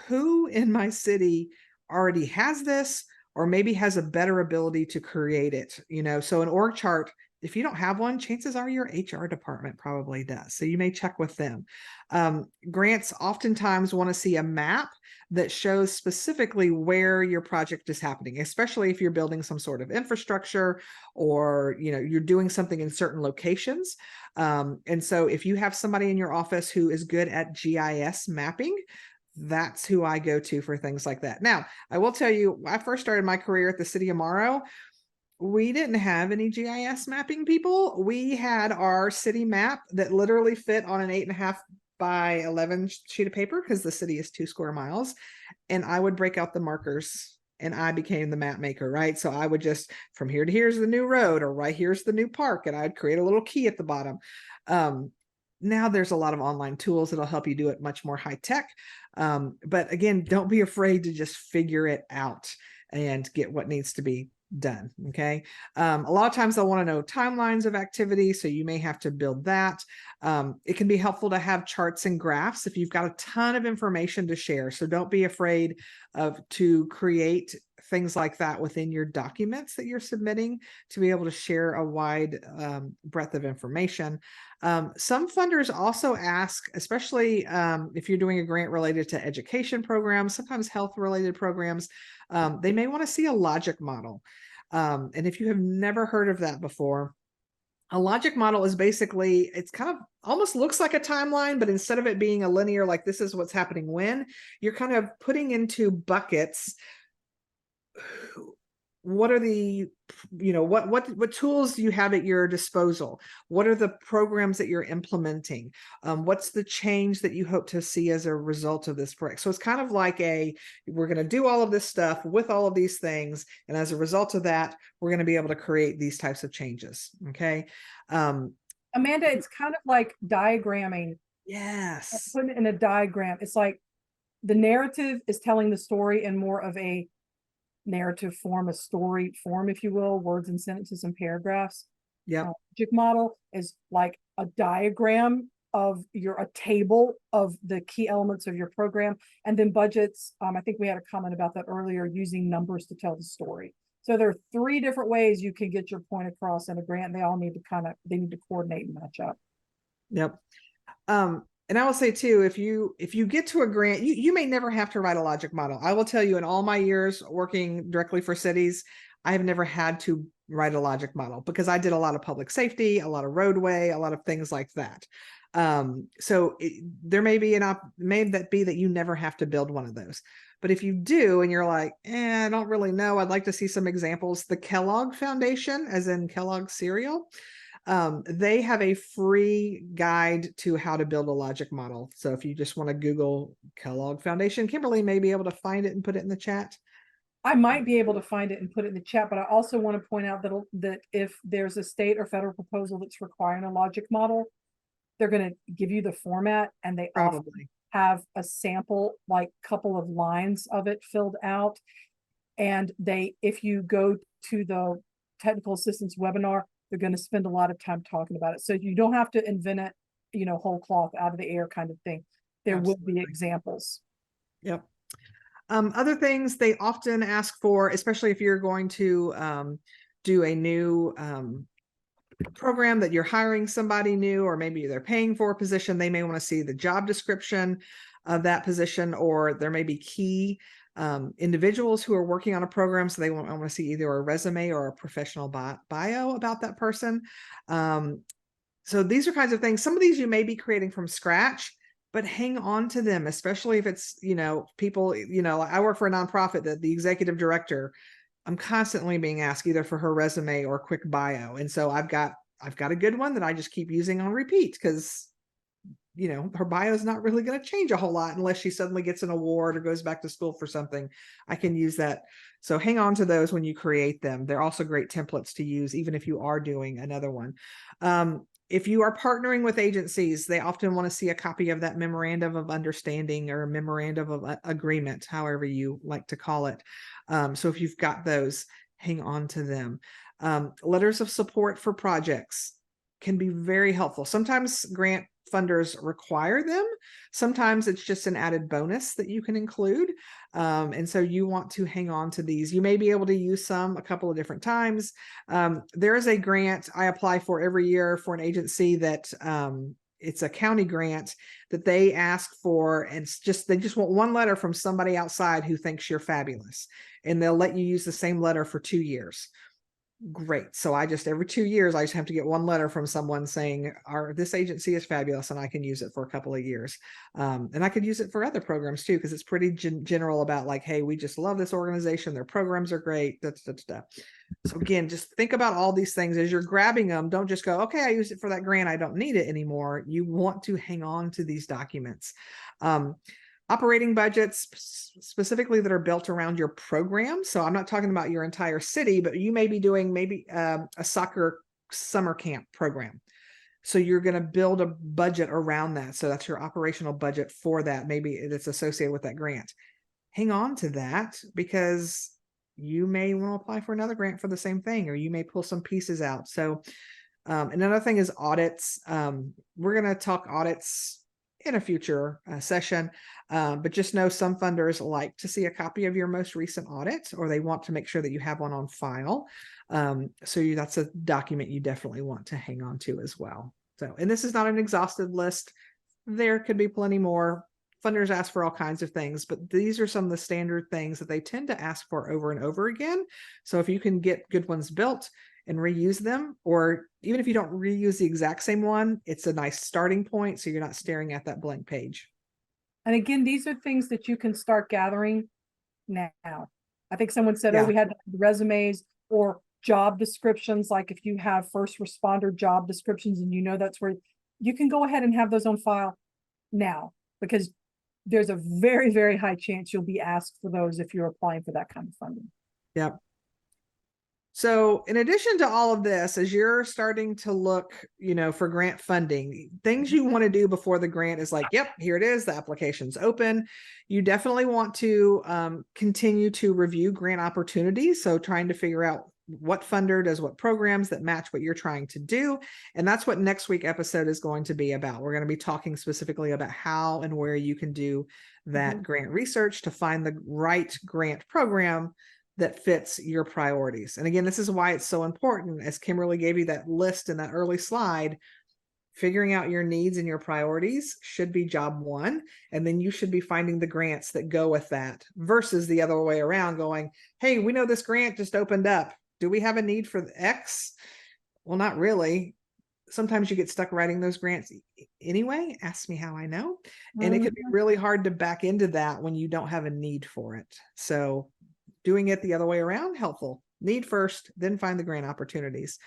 who in my city already has this, or maybe has a better ability to create it, you know? So an org chart, if you don't have one, chances are your HR department probably does. So you may check with them. Grants oftentimes want to see a map that shows specifically where your project is happening, especially if you're building some sort of infrastructure, or, you know, you're doing something in certain locations. And so if you have somebody in your office who is good at GIS mapping, that's who I go to for things like that. Now, I will tell you, I first started my career at the City of Morrow. We didn't have any GIS mapping people. We had our city map that literally fit on an 8.5 by 11 sheet of paper, because the city is 2 square miles. And I would break out the markers, and I became the map maker, right? So I would just, from here to here's the new road, or right here's the new park, and I'd create a little key at the bottom. Now there's a lot of online tools that'll help you do it much more high tech. But again, don't be afraid to just figure it out and get what needs to be done. Okay. A lot of times they'll want to know timelines of activity, so you may have to build that. It can be helpful to have charts and graphs if you've got a ton of information to share. So don't be afraid to create things like that within your documents that you're submitting, to be able to share a wide breadth of information. Some funders also ask, especially if you're doing a grant related to education programs, sometimes health related programs, they may want to see a logic model. And if you have never heard of that before, a logic model is basically, it's kind of almost looks like a timeline, but instead of it being a linear, like this is what's happening when, you're kind of putting into buckets. What are the, you know, what tools do you have at your disposal? What are the programs that you're implementing? What's the change that you hope to see as a result of this project? So it's kind of like we're going to do all of this stuff with all of these things, and as a result of that, we're going to be able to create these types of changes. Okay. Amanda, it's kind of like diagramming. Yes. Putting it in a diagram. It's like the narrative is telling the story in more of a narrative form, a story form, if you will, words and sentences and paragraphs. Yeah. Logic model is like a diagram of a table of the key elements of your program, and then budgets. I think we had a comment about that earlier, using numbers to tell the story. So there are 3 different ways you can get your point across in a grant. They all need to they need to coordinate and match up. Yep. And I will say too, if you get to a grant, you may never have to write a logic model. I will tell you, in all my years working directly for cities, I have never had to write a logic model, because I did a lot of public safety, a lot of roadway, a lot of things like that. So there may be may that be that you never have to build one of those. But if you do, and you're like, I don't really know, I'd like to see some examples. The Kellogg Foundation, as in Kellogg cereal, they have a free guide to how to build a logic model. So if you just want to Google Kellogg Foundation, Kimberly may be able to find it and put it in the chat. I might be able to find it and put it in the chat, but I also want to point out that if there's a state or federal proposal that's requiring a logic model, they're going to give you the format, and they probably have a sample, like couple of lines of it filled out. And if you go to the technical assistance webinar, they're going to spend a lot of time talking about it. So you don't have to invent it, whole cloth out of the air kind of thing. There will be examples. Yep. Other things they often ask for, especially if you're going to do a new program that you're hiring somebody new, or maybe they're paying for a position, they may want to see the job description of that position, or there may be key individuals who are working on a program, so they want to see either a resume or a professional bio about that person. So these are kinds of things. Some of these you may be creating from scratch, but hang on to them, especially if it's, people, I work for a nonprofit that the executive director, I'm constantly being asked either for her resume or a quick bio. And so I've got a good one that I just keep using on repeat, because her bio is not really going to change a whole lot unless she suddenly gets an award or goes back to school for something. I can use that. So hang on to those when you create them. They're also great templates to use, even if you are doing another one. If you are partnering with agencies, they often want to see a copy of that memorandum of understanding or a memorandum of agreement, however you like to call it. So if you've got those, hang on to them. Letters of support for projects. can be very helpful. Sometimes grant funders require them. Sometimes it's just an added bonus that you can include. And so you want to hang on to these. You may be able to use some a couple of different times. There is a grant I apply for every year for an agency that it's a county grant that they ask for, and they just want one letter from somebody outside who thinks you're fabulous, and they'll let you use the same letter for 2 years. Great. So I just, every 2 years, I just have to get one letter from someone saying, this agency is fabulous, and I can use it for a couple of years. And I could use it for other programs too, because it's pretty general about like, hey, we just love this organization. Their programs are great. So again, just think about all these things as you're grabbing them. Don't just go, okay, I used it for that grant, I don't need it anymore. You want to hang on to these documents. Operating budgets specifically that are built around your program. So I'm not talking about your entire city, but you may be doing maybe a soccer summer camp program. So you're going to build a budget around that. So that's your operational budget for that. Maybe it's associated with that grant. Hang on to that, because you may want to apply for another grant for the same thing, or you may pull some pieces out. So another thing is audits. We're going to talk audits in a future session, but just know some funders like to see a copy of your most recent audit, or they want to make sure that you have one on file. So that's a document you definitely want to hang on to as well. So, and this is not an exhaustive list. There could be plenty more. Funders ask for all kinds of things, but these are some of the standard things that they tend to ask for over and over again. So if you can get good ones built and reuse them, or even if you don't reuse the exact same one, it's a nice starting point, so you're not staring at that blank page. And again, these are things that you can start gathering now. I think someone said, Yeah. oh, we had resumes or job descriptions. Like if you have first responder job descriptions and you know that's where you can go ahead and have those on file now, because there's a very, very high chance you'll be asked for those if you're applying for that kind of funding. Yep. So in addition to all of this, as you're starting to look, for grant funding, things you want to do before the grant is like, yep, here it is. The application's open. You definitely want to continue to review grant opportunities. So trying to figure out what funder does what programs that match what you're trying to do. And that's what next week episode is going to be about. We're going to be talking specifically about how and where you can do that grant research to find the right grant program that fits your priorities. And again, this is why it's so important, as Kimberly gave you that list in that early slide. Figuring out your needs and your priorities should be job one. And then you should be finding the grants that go with that, versus the other way around going, hey, we know this grant just opened up. Do we have a need for X? Well, not really. Sometimes you get stuck writing those grants anyway. Ask me how I know. And it could be really hard to back into that when you don't have a need for it. So doing it the other way around, helpful. Need first, then find the grant opportunities.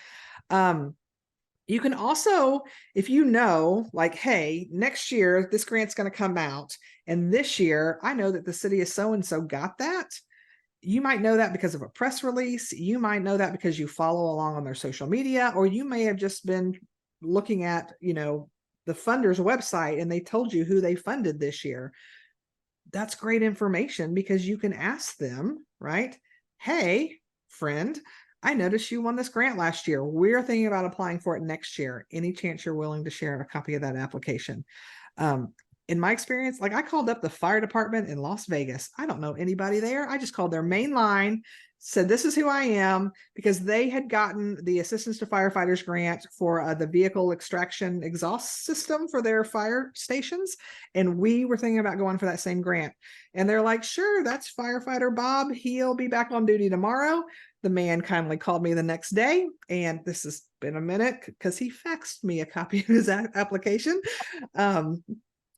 You can also, if you know, like, hey, next year, this grant's going to come out, and this year, I know that the city of so-and-so got that. You might know that because of a press release. You might know that because you follow along on their social media, or you may have just been looking at, the funder's website and they told you who they funded this year. That's great information, because you can ask them, right? Hey, friend, I noticed you won this grant last year. We're thinking about applying for it next year. Any chance you're willing to share a copy of that application? In my experience, like I called up the fire department in Las Vegas. I don't know anybody there. I just called their main line, said, this is who I am, because they had gotten the Assistance to Firefighters grant for the vehicle extraction exhaust system for their fire stations. And we were thinking about going for that same grant. And they're like, sure, that's firefighter Bob. He'll be back on duty tomorrow. The man kindly called me the next day, and this has been a minute because he faxed me a copy of his application.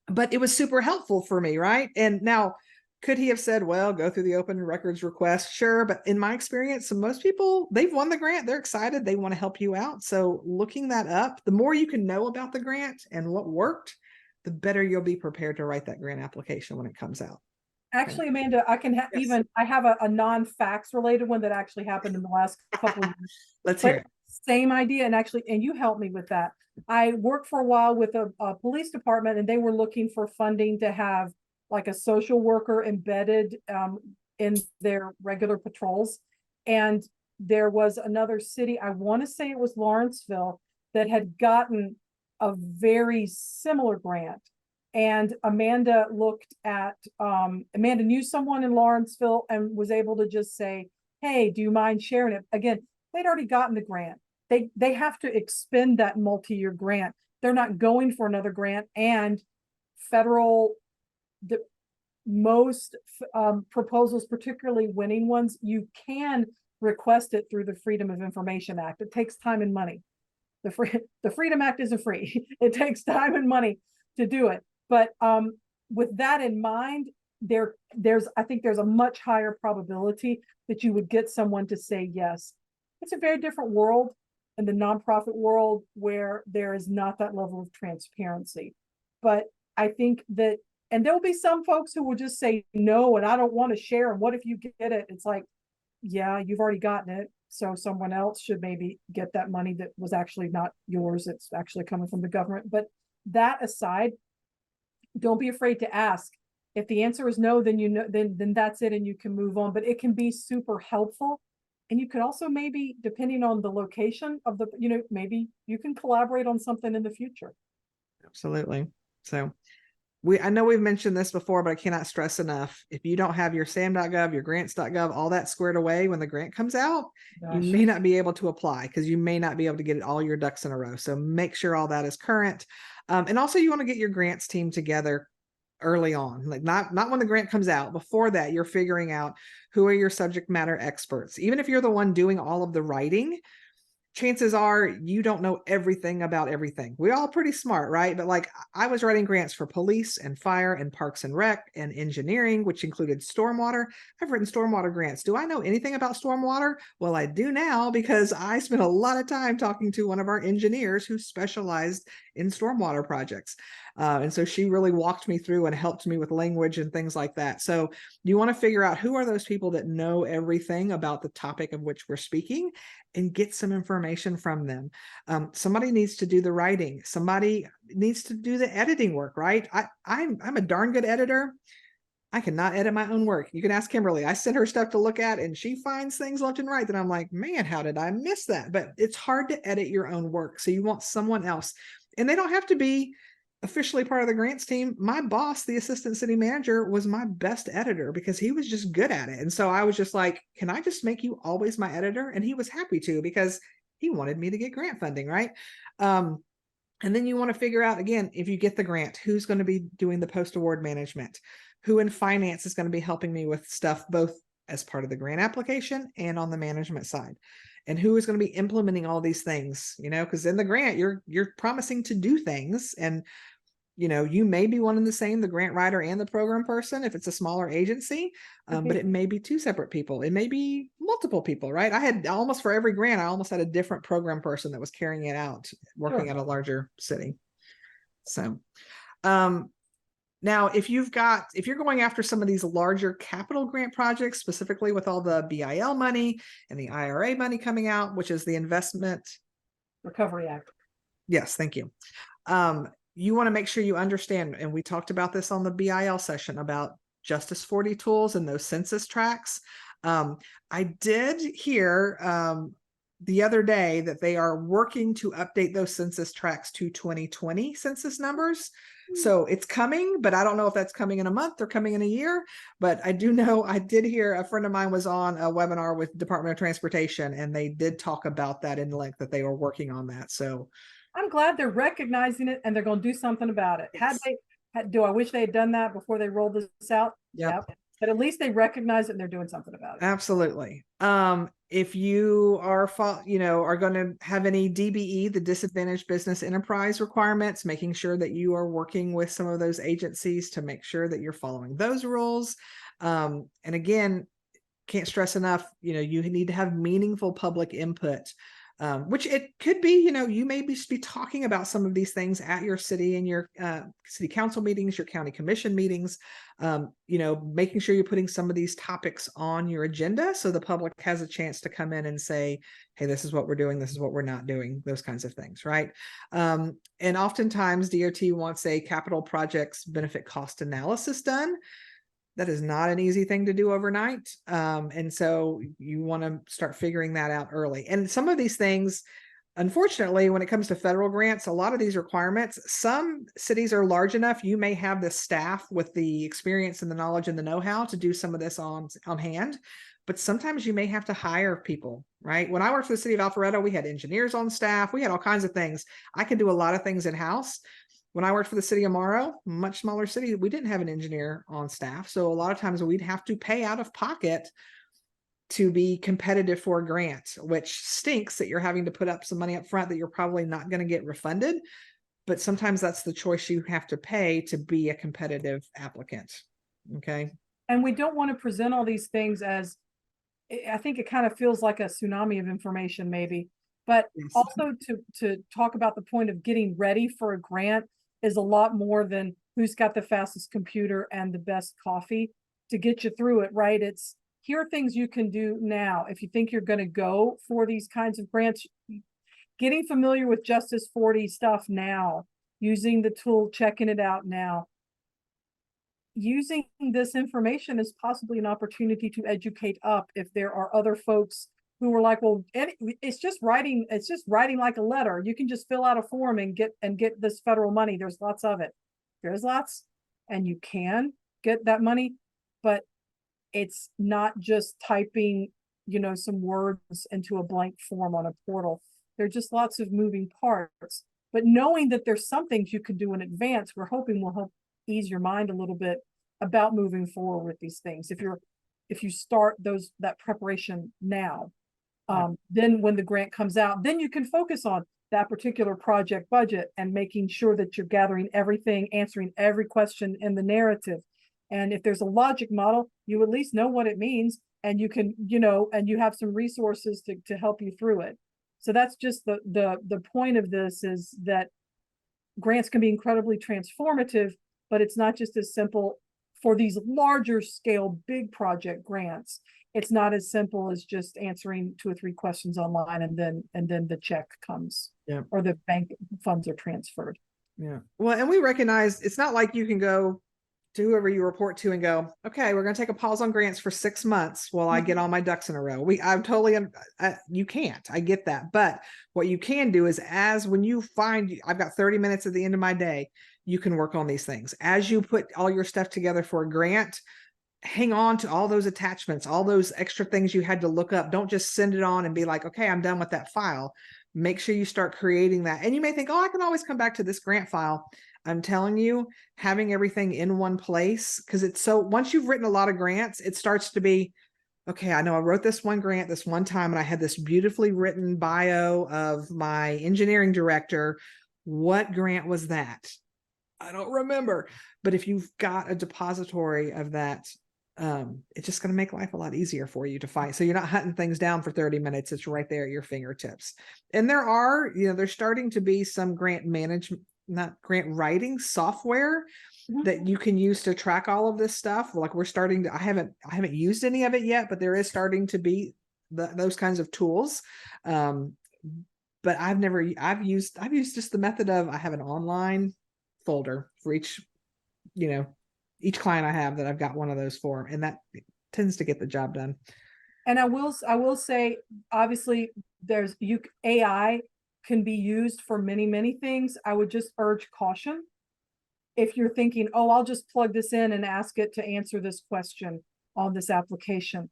But it was super helpful for me, right? And now, could he have said, well, go through the open records request? Sure. But in my experience, most people, they've won the grant. They're excited. They want to help you out. So looking that up, the more you can know about the grant and what worked, the better you'll be prepared to write that grant application when it comes out. Actually, Amanda, I can Yes. I have a non-fax related one that actually happened in the last couple of years. Let's hear it. Same idea. And you helped me with that. I worked for a while with a police department, and they were looking for funding to have like a social worker embedded in their regular patrols. And there was another city, I want to say it was Lawrenceville, that had gotten a very similar grant. And Amanda Amanda knew someone in Lawrenceville and was able to just say, hey, do you mind sharing it? Again, they'd already gotten the grant. They have to expend that multi-year grant. They're not going for another grant, and most proposals, particularly winning ones, you can request it through the Freedom of Information Act. It takes time and money. The Freedom Act isn't free. It takes time and money to do it. But with that in mind, I think there's a much higher probability that you would get someone to say yes. It's a very different world in the nonprofit world where there is not that level of transparency. But I think that, and there'll be some folks who will just say no, and I don't want to share. And what if you get it? It's like, yeah, you've already gotten it. So someone else should maybe get that money that was actually not yours. It's actually coming from the government. But that aside, don't be afraid to ask. If the answer is no, then then that's it, and you can move on. But it can be super helpful. And you could also maybe, depending on the location of the, maybe you can collaborate on something in the future. Absolutely. So I know we've mentioned this before, but I cannot stress enough. If you don't have your SAM.gov, your grants.gov, all that squared away when the grant comes out, you may not be able to apply because you may not be able to get all your ducks in a row. So make sure all that is current. And also you want to get your grants team together early on, like not when the grant comes out. Before that, you're figuring out who are your subject matter experts. Even if you're the one doing all of the writing, chances are you don't know everything about everything. We're all pretty smart, right? But like I was writing grants for police and fire and parks and rec and engineering, which included stormwater. I've written stormwater grants. Do I know anything about stormwater? Well, I do now because I spent a lot of time talking to one of our engineers who specialized in stormwater projects. And so she really walked me through and helped me with language and things like that. So you want to figure out who are those people that know everything about the topic of which we're speaking and get some information from them. Somebody needs to do the writing. Somebody needs to do the editing work, right? I'm a darn good editor. I cannot edit my own work. You can ask Kimberly. I send her stuff to look at and she finds things left and right that I'm like, man, how did I miss that? But it's hard to edit your own work. So you want someone else, and they don't have to be officially part of the grants team. My boss, the assistant city manager, was my best editor because he was just good at it. And so I was just like, can I just make you always my editor? And he was happy to, because he wanted me to get grant funding, right? And then you want to figure out, again, if you get the grant, who's going to be doing the post-award management, who in finance is going to be helping me with stuff, both as part of the grant application and on the management side, and who is going to be implementing all these things, because in the grant, you're promising to do things. And you may be one and the same, the grant writer and the program person, if it's a smaller agency, but it may be two separate people. It may be multiple people, right? I had almost for every grant, I almost had a different program person that was carrying it out, working at a larger city. So, now if you're going after some of these larger capital grant projects, specifically with all the BIL money and the IRA money coming out, which is the Investment Recovery Act. Yes, thank you. You want to make sure you understand, and we talked about this on the BIL session about Justice 40 tools and those census tracts. I did hear the other day that they are working to update those census tracts to 2020 census numbers. So it's coming, but I don't know if that's coming in a month or coming in a year. But I do know, I did hear a friend of mine was on a webinar with Department of Transportation, and they did talk about that in length, that they were working on that. So I'm glad they're recognizing it and they're going to do something about it. Do I wish they had done that before they rolled this out? Yep. But at least they recognize it and they're doing something about it. Absolutely. If you are going to have any DBE, the Disadvantaged Business Enterprise requirements, making sure that you are working with some of those agencies to make sure that you're following those rules. And again, can't stress enough, you need to have meaningful public input. Which it could be, you may be talking about some of these things at your city and your city council meetings, your county commission meetings, making sure you're putting some of these topics on your agenda so the public has a chance to come in and say, hey, this is what we're doing, this is what we're not doing, those kinds of things, right? And oftentimes DOT wants a capital projects benefit cost analysis done. That is not an easy thing to do overnight. And so you want to start figuring that out early. And some of these things, unfortunately, when it comes to federal grants, a lot of these requirements, some cities are large enough, you may have the staff with the experience and the knowledge and the know-how to do some of this on hand, but sometimes you may have to hire people, right? When I worked for the city of Alpharetta, we had engineers on staff, we had all kinds of things. I can do a lot of things in-house. When I worked for the city of Morrow, much smaller city, we didn't have an engineer on staff. So a lot of times we'd have to pay out of pocket to be competitive for a grant, which stinks that you're having to put up some money up front that you're probably not going to get refunded. But sometimes that's the choice you have to pay to be a competitive applicant. Okay. And we don't want to present all these things as, I think it kind of feels like a tsunami of information maybe, but Yes. also to talk about the point of getting ready for a grant is a lot more than who's got the fastest computer and the best coffee to get you through it, right? It's, here are things you can do now. If you think you're going to go for these kinds of grants, getting familiar with Justice 40 stuff now, using the tool, checking it out now, using this information is possibly an opportunity to educate up if there are other folks who are like, well, it's just writing like a letter. You can just fill out a form and get this federal money. There's lots of it. There's lots, and you can get that money, but it's not just typing, some words into a blank form on a portal. There are just lots of moving parts, but knowing that there's some things you can do in advance, we're hoping will help ease your mind a little bit about moving forward with these things. If you start that preparation now, then when the grant comes out, then you can focus on that particular project budget and making sure that you're gathering everything, answering every question in the narrative. And if there's a logic model, you at least know what it means, and you can, and you have some resources to help you through it. So that's just the point of this, is that grants can be incredibly transformative, but it's not just as simple for these larger scale, big project grants. It's not as simple as just answering 2 or 3 questions online and then the check comes, or the bank funds are transferred. Yeah. Well, and we recognize it's not like you can go to whoever you report to and go, okay, we're going to take a pause on grants for 6 months while I get all my ducks in a row. I'm totally, you can't, I get that. But what you can do is, when you find, I've got 30 minutes at the end of my day, you can work on these things. As you put all your stuff together for a grant, hang on to all those attachments, all those extra things you had to look up. Don't just send it on and be like, okay, I'm done with that file. Make sure you start creating that. And you may think, oh, I can always come back to this grant file. I'm telling you, having everything in one place, because it's so, once you've written a lot of grants, it starts to be, okay, I know I wrote this one grant this one time and I had this beautifully written bio of my engineering director. What grant was that? I don't remember. But if you've got a depository of that, it's just going to make life a lot easier for you to find. So you're not hunting things down for 30 minutes. It's right there at your fingertips. And there are, there's starting to be some grant management, not grant writing software that you can use to track all of this stuff. Like we're starting to, I haven't used any of it yet, but there is starting to be those kinds of tools. But I've used just the method of, I have an online folder for each client I have that I've got one of those for, and that tends to get the job done. And I will say, obviously AI can be used for many, many things. I would just urge caution. If you're thinking, oh, I'll just plug this in and ask it to answer this question on this application,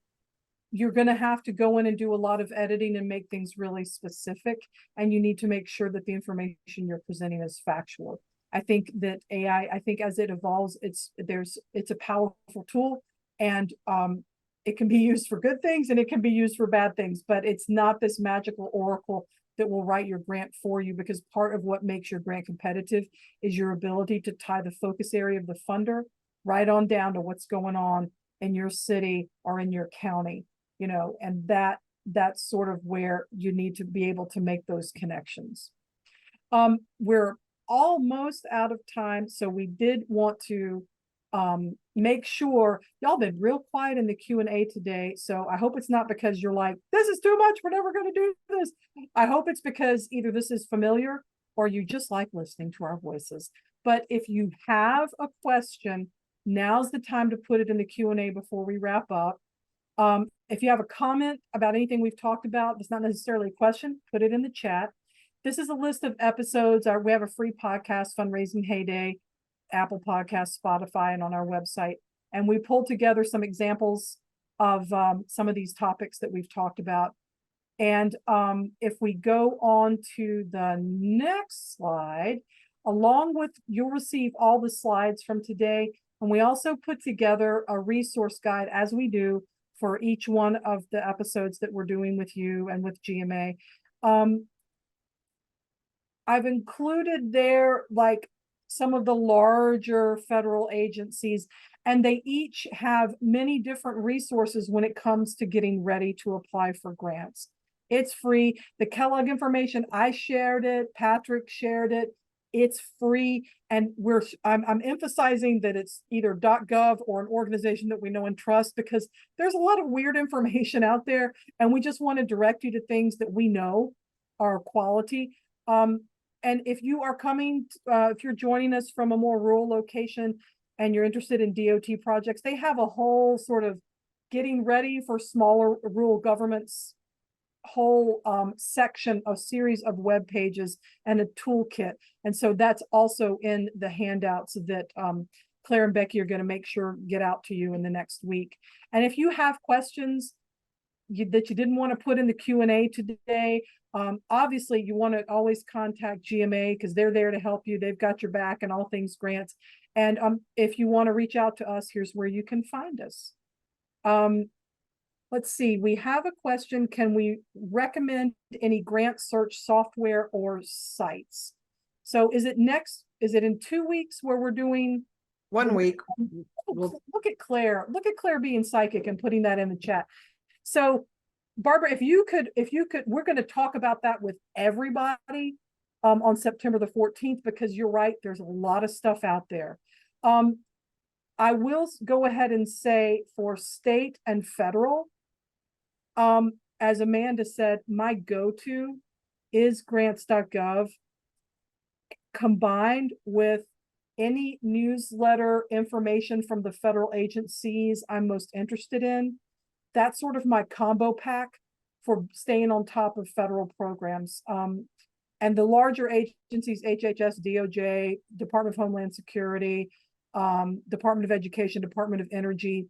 you're going to have to go in and do a lot of editing and make things really specific. And you need to make sure that the information you're presenting is factual. I think that AI, as it evolves, it's a powerful tool, and it can be used for good things and it can be used for bad things, but it's not this magical oracle that will write your grant for you, because part of what makes your grant competitive is your ability to tie the focus area of the funder right on down to what's going on in your city or in your county, and that's sort of where you need to be able to make those connections. We're almost out of time, so we did want to make sure y'all been real quiet in the Q&A today. So I hope it's not because you're like, this is too much, we're never going to do this. I hope it's because either this is familiar or you just like listening to our voices. But if you have a question, now's the time to put it in the Q&A before we wrap up. If you have a comment about anything we've talked about, it's not necessarily a question, put it in the chat. this is a list of episodes. We have a free podcast, Fundraising Heyday, Apple Podcasts, Spotify, and on our website. And we pulled together some examples of some of these topics that we've talked about. And if we go on to the next slide, you'll receive all the slides from today. And we also put together a resource guide, as we do, for each one of the episodes that we're doing with you and with GMA. I've included there like some of the larger federal agencies, and they each have many different resources when it comes to getting ready to apply for grants. It's free. The Kellogg information, I shared it, Patrick shared it. It's free, and I'm emphasizing that it's either .gov or an organization that we know and trust, because there's a lot of weird information out there, and we just want to direct you to things that we know are quality. And if you are coming, if you're joining us from a more rural location and you're interested in DOT projects, they have a whole sort of getting ready for smaller rural governments whole section, a series of web pages and a toolkit. And so that's also in the handouts that Claire and Becky are going to make sure get out to you in the next week. And if you have questions that you didn't want to put in the Q&A today, obviously you want to always contact GMA, because they're there to help you. They've got your back in all things grants. And if you want to reach out to us, here's where you can find us. Let's see, we have a question. Can we recommend any grant search software or sites? So is it in 2 weeks where we're doing 1 week? Look at Claire being psychic and putting that in the chat. So Barbara, if you could, we're going to talk about that with everybody on September the 14th, because you're right, there's a lot of stuff out there. I will go ahead and say for state and federal, as Amanda said, my go-to is grants.gov, combined with any newsletter information from the federal agencies I'm most interested in. That's sort of my combo pack for staying on top of federal programs. And the larger agencies, HHS, DOJ, Department of Homeland Security, Department of Education, Department of Energy.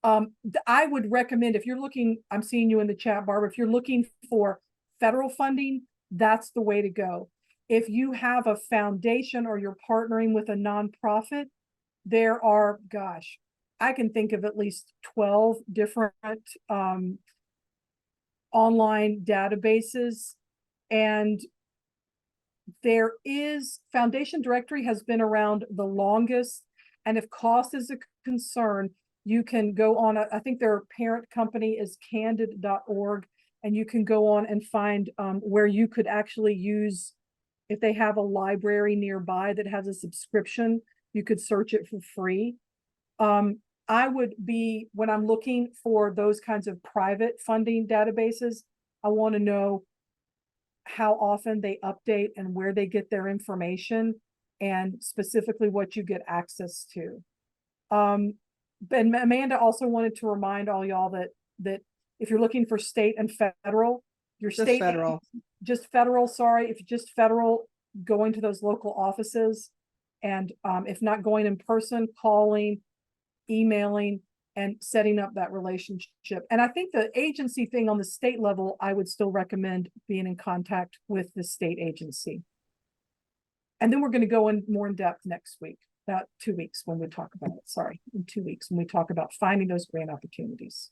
I would recommend, if you're looking, I'm seeing you in the chat, Barbara, if you're looking for federal funding, that's the way to go. If you have a foundation or you're partnering with a nonprofit, there are, gosh, I can think of at least 12 different online databases. And there is, Foundation Directory has been around the longest. And if cost is a concern, you can go on, I think their parent company is candid.org, and you can go on and find where you could actually use, if they have a library nearby that has a subscription, you could search it for free. I would be, when I'm looking for those kinds of private funding databases, I want to know how often they update and where they get their information, and specifically what you get access to. And Amanda also wanted to remind all y'all that if you're looking for state and federal, your state, just federal, sorry, if just federal, going to those local offices, and if not going in person, calling, emailing, and setting up that relationship. And I think the agency thing on the state level, I would still recommend being in contact with the state agency. And then we're going to go in more in depth next week, about 2 weeks when we talk about it. Sorry, in 2 weeks when we talk about finding those grant opportunities.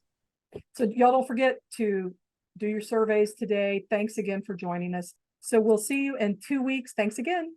So y'all don't forget to do your surveys today. Thanks again for joining us. So we'll see you in 2 weeks. Thanks again.